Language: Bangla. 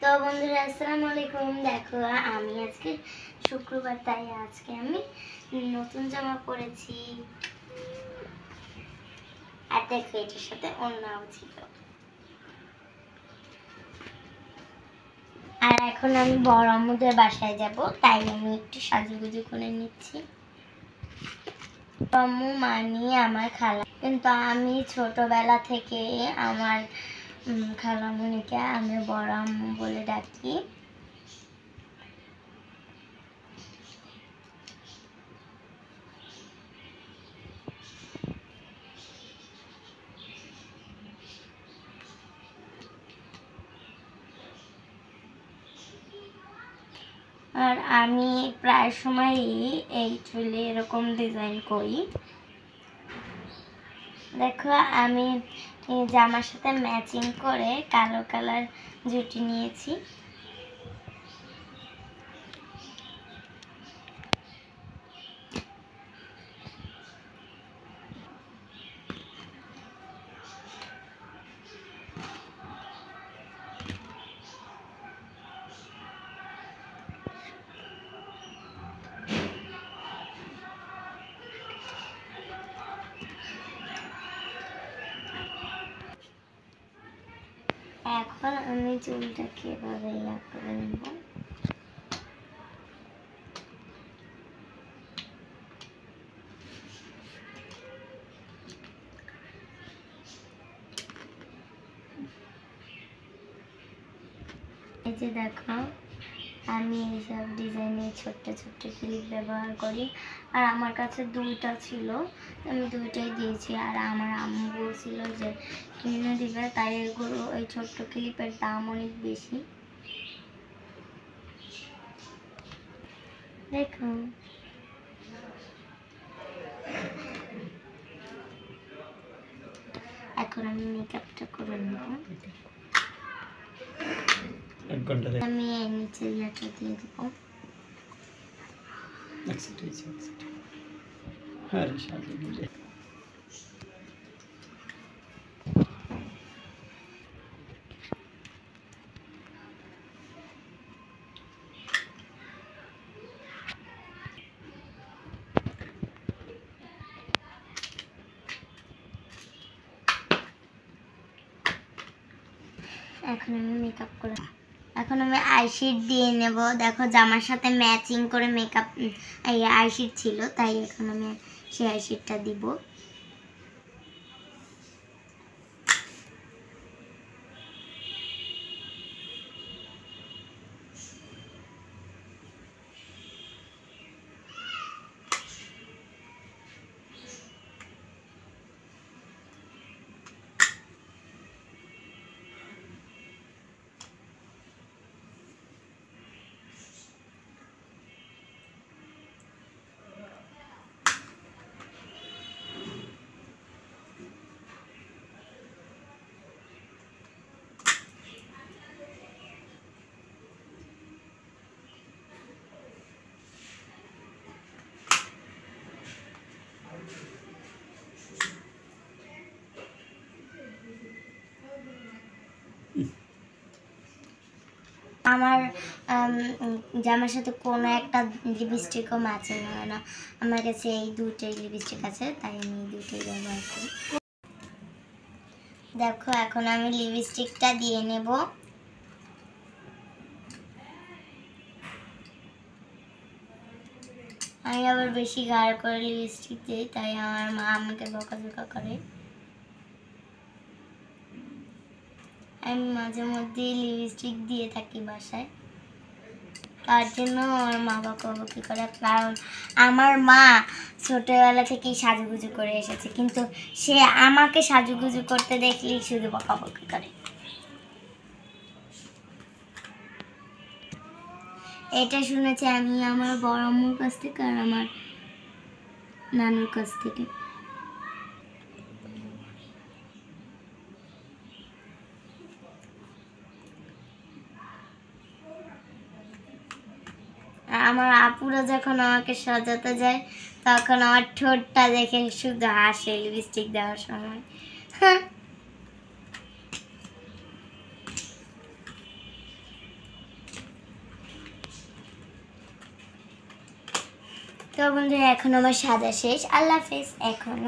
তো বন্ধুরা আসসালামু আলাইকুম। দেখো আমি আজকে শুক্রবার, তাই আজকে আমি নতুন জামা পরেছি। আর দেখো এটার সাথে ওড়নাও ছিল। আর এখন আমি বড় আম্মুদের বাসায় যাব, তাই আমি একটু সাজুগুজু করে নিচ্ছি। আম্মু মানে আমার খালা, কিন্তু আমি ছোটবেলা থেকে আমার খালামণিকে আমি বড় আম্মু বলে ডাকি। আর আমি প্রায় সময়ই এই চুলে এরকম ডিজাইন করি। দেখো আমি জামার সাথে ম্যাচিং করে কালো কালার জুটি নিয়েছি। এখন আমি চুলটাকে এভাবে করে নেব। এই যে দেখো আমি এইসব ডিজাইনের ছোট্ট ছোট্ট ক্লিপ ব্যবহার করি। আর আমার কাছে দুইটা ছিল, আমি দুইটাই দিয়েছি। আর আমার আম্মু বলছিল যে কিনে দিবে, তাই এগুলো ওই ছোট্ট ক্লিপের দাম অনেক বেশি। দেখো এখন আমি মেকআপটা করে নেব। আমি নিচে ইয়াটা দিয়ে দেবো। এখন আমি মেকআপ করে এখন আমি আইশ্যাডো দিয়ে নেব। দেখো জামার সাথে ম্যাচিং করে মেকআপ এই আইশ্যাডো ছিল, তাই এখন আমি সেই আইশ্যাডোটা দিব। আমার জামার সাথে কোনো একটা লিপস্টিকও ম্যাচিং হয় না। আমার কাছে এই দুটোই লিপস্টিক আছে, তাই আমি এই দুটোই ব্যবহার করি। দেখো এখন আমি লিপস্টিকটা দিয়ে নেব। আমি আবার বেশি গাঢ় করে লিপস্টিক দিই, তাই আমার মা আমাকে বকাঝকা করে। আমি মাঝে মধ্যে লিপস্টিক দিয়ে থাকি বাসায়, তার জন্য আমার মা বকাবকি করে। কারণ আমার মা ছোটবেলা থেকেই সাজুগুজু করে এসেছে, কিন্তু সে আমাকে সাজুগুজু করতে দেখলেই শুধু বকাবকি করে। এটা শুনেছি আমি আমার বড় আম্মুর কাছ থেকে আর আমার নানুর কাছ থেকে। আমার আপুরা যখন আমাকে সাজাতে যায়, তখন আমার ঠোঁটটা দেখে শুধু হাসে লিপস্টিক দেওয়ার সময়। তো বন্ধুরা এখন আমার সাজা শেষ। আল্লাহ হাফেজ। এখন